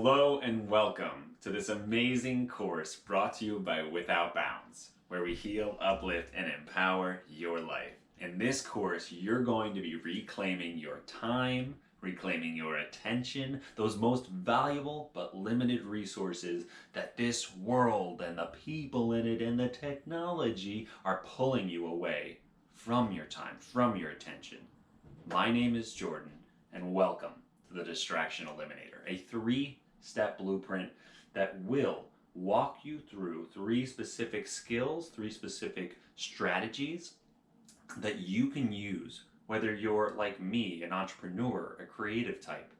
Hello and welcome to this amazing course brought to you by Without Bounds, where we heal, uplift, and empower your life. In this course, you're going to be reclaiming your time, reclaiming your attention, those most valuable but limited resources that this world and the people in it and the technology are pulling you away from your time, from your attention. My name is Jordan, and welcome to the Distraction Eliminator, a 3-step blueprint that will walk you through 3 specific skills, 3 specific strategies that you can use, whether you're like me, an entrepreneur, a creative type,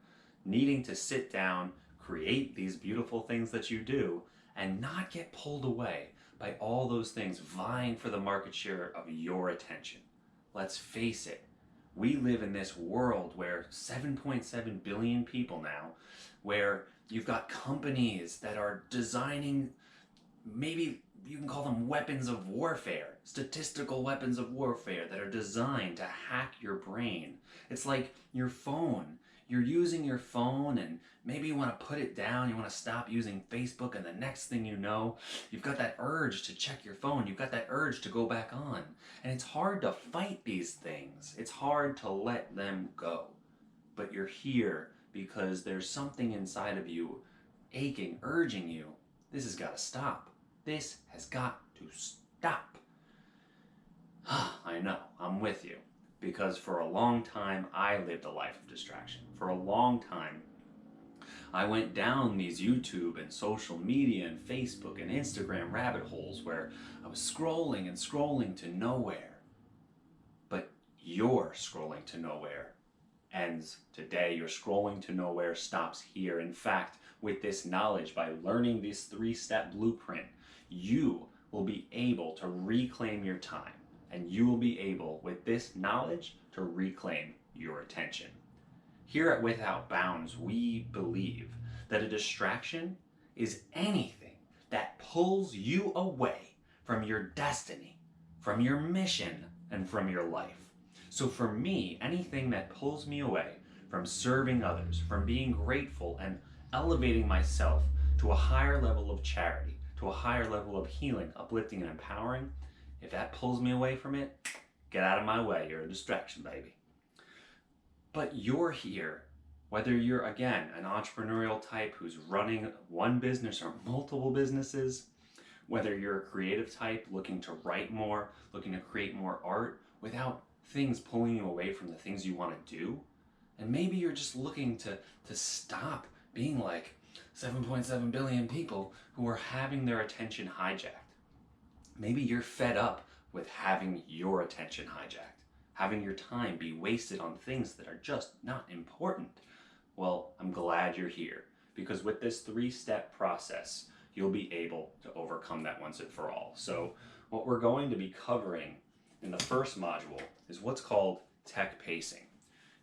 needing to sit down, create these beautiful things that you do, and not get pulled away by all those things vying for the market share of your attention. Let's face it, we live in this world where 7.7 billion people now, where you've got companies that are designing, maybe you can call them weapons of warfare, statistical weapons of warfare that are designed to hack your brain. It's like your phone. You're using your phone and maybe you want to put it down, you want to stop using Facebook, and the next thing you know, you've got that urge to check your phone, you've got that urge to go back on. And it's hard to fight these things. It's hard to let them go. But you're here because there's something inside of you aching, urging you, this has got to stop. This has got to stop. I know, I'm with you. Because for a long time, I lived a life of distraction. For a long time, I went down these YouTube and social media and Facebook and Instagram rabbit holes where I was scrolling and scrolling to nowhere. But your scrolling to nowhere ends today. Your scrolling to nowhere stops here. In fact, with this knowledge, by learning this 3-step blueprint, you will be able to reclaim your time. And you will be able, with this knowledge, to reclaim your attention. Here at Without Bounds, we believe that a distraction is anything that pulls you away from your destiny, from your mission, and from your life. So for me, anything that pulls me away from serving others, from being grateful and elevating myself to a higher level of charity, to a higher level of healing, uplifting, and empowering, if that pulls me away from it, get out of my way. You're a distraction, baby. But you're here, whether you're, again, an entrepreneurial type who's running one business or multiple businesses, whether you're a creative type looking to write more, looking to create more art without things pulling you away from the things you want to do. And maybe you're just looking to stop being like 7.7 billion people who are having their attention hijacked. Maybe you're fed up with having your attention hijacked, having your time be wasted on things that are just not important. Well, I'm glad you're here, because with this 3-step process, you'll be able to overcome that once and for all. So what we're going to be covering in the first module is what's called tech pacing.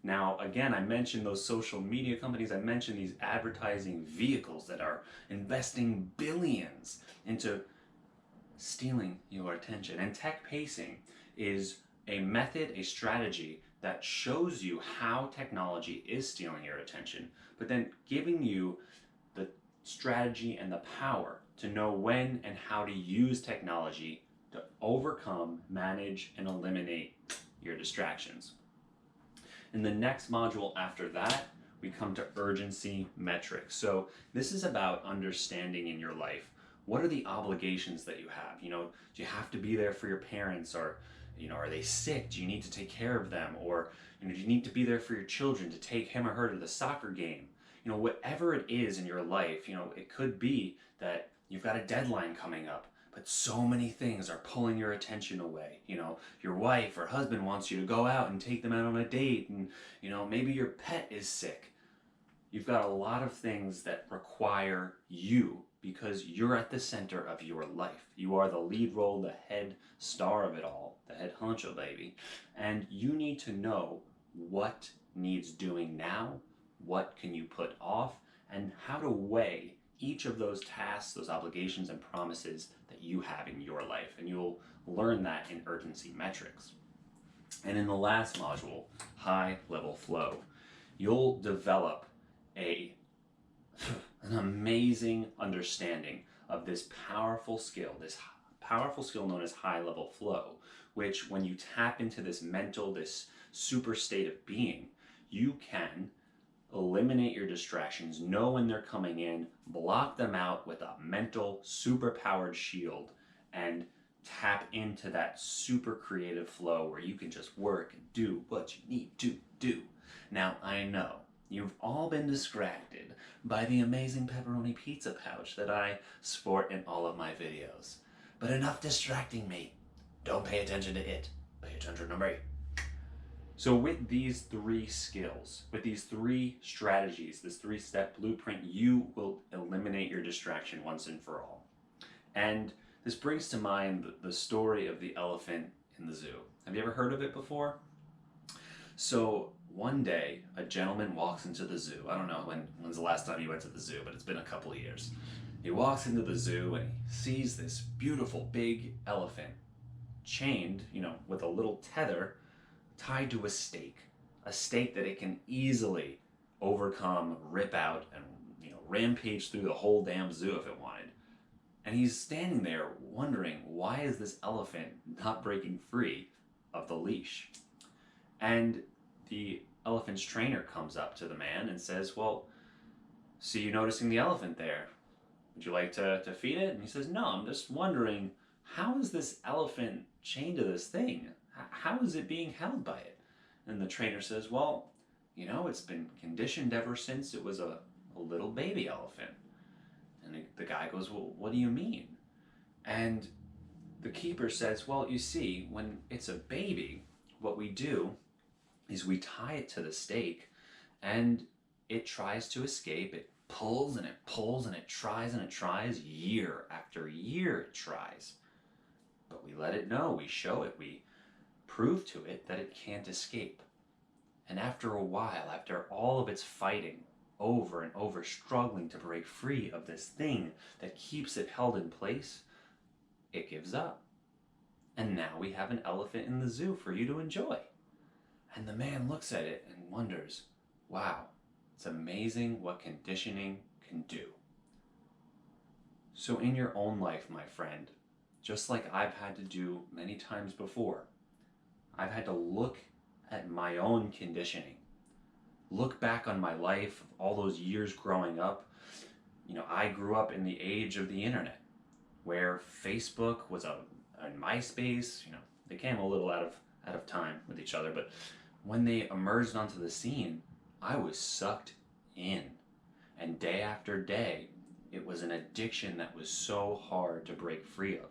Now, again, I mentioned those social media companies, I mentioned these advertising vehicles that are investing billions into stealing your attention. And tech pacing is a method, a strategy that shows you how technology is stealing your attention, but then giving you the strategy and the power to know when and how to use technology to overcome, manage, and eliminate your distractions. In the next module after that, we come to urgency metrics. So this is about understanding in your life, what are the obligations that you have? You know, do you have to be there for your parents, or, you know, are they sick? Do you need to take care of them? Or, you know, do you need to be there for your children to take him or her to the soccer game? You know, whatever it is in your life, you know, it could be that you've got a deadline coming up, but so many things are pulling your attention away. You know, your wife or husband wants you to go out and take them out on a date, and, you know, maybe your pet is sick. You've got a lot of things that require you, because you're at the center of your life. You are the lead role, the head star of it all, the head honcho, baby. And you need to know what needs doing now, what can you put off, and how to weigh each of those tasks, those obligations and promises that you have in your life. And you'll learn that in urgency metrics. And in the last module, high level flow, you'll develop a an amazing understanding of this powerful skill known as high-level flow, which when you tap into this mental, this super state of being, you can eliminate your distractions, know when they're coming in, block them out with a mental, super-powered shield, and tap into that super creative flow where you can just work and do what you need to do. Now, I know you've all been distracted by the amazing pepperoni pizza pouch that I sport in all of my videos. But enough distracting me. Don't pay attention to it. Pay attention to me. So with these 3 skills, with these 3 strategies, this 3-step blueprint, you will eliminate your distraction once and for all. And this brings to mind the story of the elephant in the zoo. Have you ever heard of it before? So one day, a gentleman walks into the zoo. I don't know when's the last time you went to the zoo, but it's been a couple of years. He walks into the zoo and he sees this beautiful big elephant chained, with a little tether tied to a stake that it can easily overcome, rip out, and rampage through the whole damn zoo if it wanted. And he's standing there wondering, why is this elephant not breaking free of the leash? And the elephant's trainer comes up to the man and says, well, see you noticing the elephant there. Would you like to feed it? And he says, no, I'm just wondering, how is this elephant chained to this thing? How is it being held by it? And the trainer says, well, it's been conditioned ever since it was a little baby elephant. And the guy goes, well, what do you mean? And the keeper says, well, you see, when it's a baby, what we do is we tie it to the stake and it tries to escape. It pulls and it pulls and it tries, year after year it tries. But we let it know, we show it, we prove to it that it can't escape. And after a while, after all of its fighting, over and over, struggling to break free of this thing that keeps it held in place, it gives up. And now we have an elephant in the zoo for you to enjoy. And the man looks at it and wonders, wow, it's amazing what conditioning can do. So in your own life, my friend, just like I've had to do many times before, I've had to look at my own conditioning. Look back on my life, all those years growing up. I grew up in the age of the internet, where Facebook was and MySpace, they came a little out of time with each other, but when they emerged onto the scene, I was sucked in. And day after day, it was an addiction that was so hard to break free of.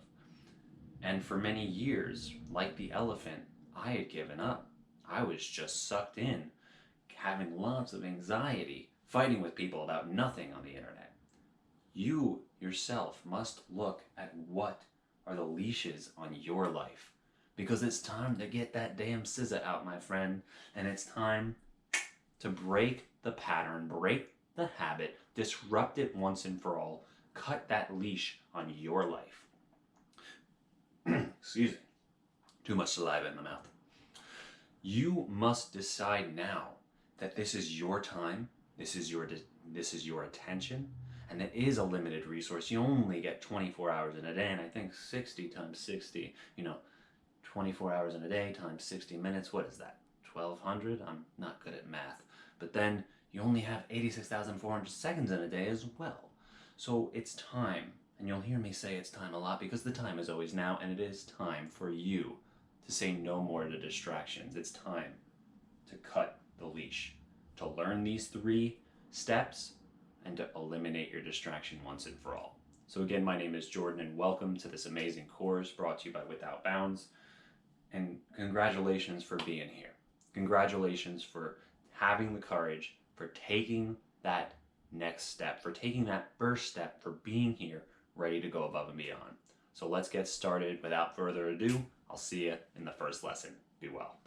And for many years, like the elephant, I had given up. I was just sucked in, having lots of anxiety, fighting with people about nothing on the internet. You yourself must look at what are the leashes on your life, because it's time to get that damn scissor out, my friend, and it's time to break the pattern, break the habit, disrupt it once and for all, cut that leash on your life. Excuse me, too much saliva in the mouth. You must decide now that this is your time, this is your attention, and it is a limited resource. You only get 24 hours in a day, and I think 60 times 60, 24 hours in a day times 60 minutes, what is that? 1,200? I'm not good at math. But then you only have 86,400 seconds in a day as well. So it's time, and you'll hear me say it's time a lot because the time is always now, and it is time for you to say no more to distractions. It's time to cut the leash, to learn these 3 steps, and to eliminate your distraction once and for all. So again, my name is Jordan, and welcome to this amazing course brought to you by Without Bounds. And congratulations for being here. Congratulations for having the courage, for taking that next step, for taking that first step, for being here, ready to go above and beyond. So let's get started. Without further ado, I'll see you in the first lesson. Be well.